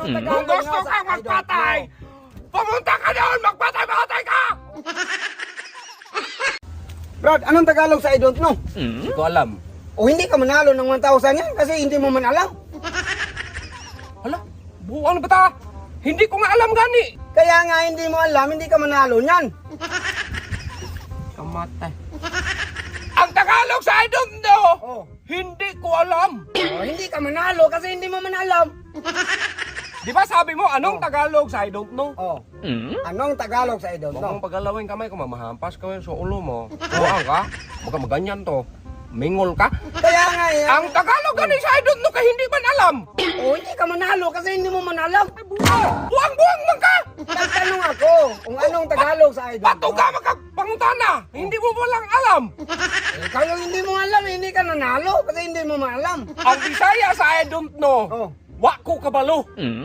Kung gusto kang magpatay, pumunta ka doon, magpatay-patay ka! Brad, anong Tagalog sa I don't know? Hindi ko alam. O hindi ka manalo ng 1,000 yan kasi hindi mo man alam. Hala, buwang na ba ta? Hindi ko nga alam gani. Kaya nga hindi mo alam, hindi ka manalo niyan. Kamatay. Ang Tagalog sa I don't know, Oh. hindi ko alam. O, hindi ka manalo kasi hindi mo man alam. Di ba sabi mo, anong Tagalog sa I don't know? Oh. Anong Tagalog sa I don't Huwag know? mong pagalawin kamay ko, mamahampas ka sa ulo mo. Buwang ka, baka maganyan to. Mingol ka. Kaya nga yan. Ang Tagalog gani sa I don't know, kaya hindi man alam. O, hindi ka manalo kasi hindi mo man alam. Buwang-buwang man ka. Nagtanong ako kung anong Tagalog sa I don't Bato know. ka magpangutana. Hindi mo walang alam. Ikaw yung hindi mo alam, hindi ka nanalo kasi hindi mo man alam. Ang Bisaya sa I don't know, Oh. wa ko kabalo.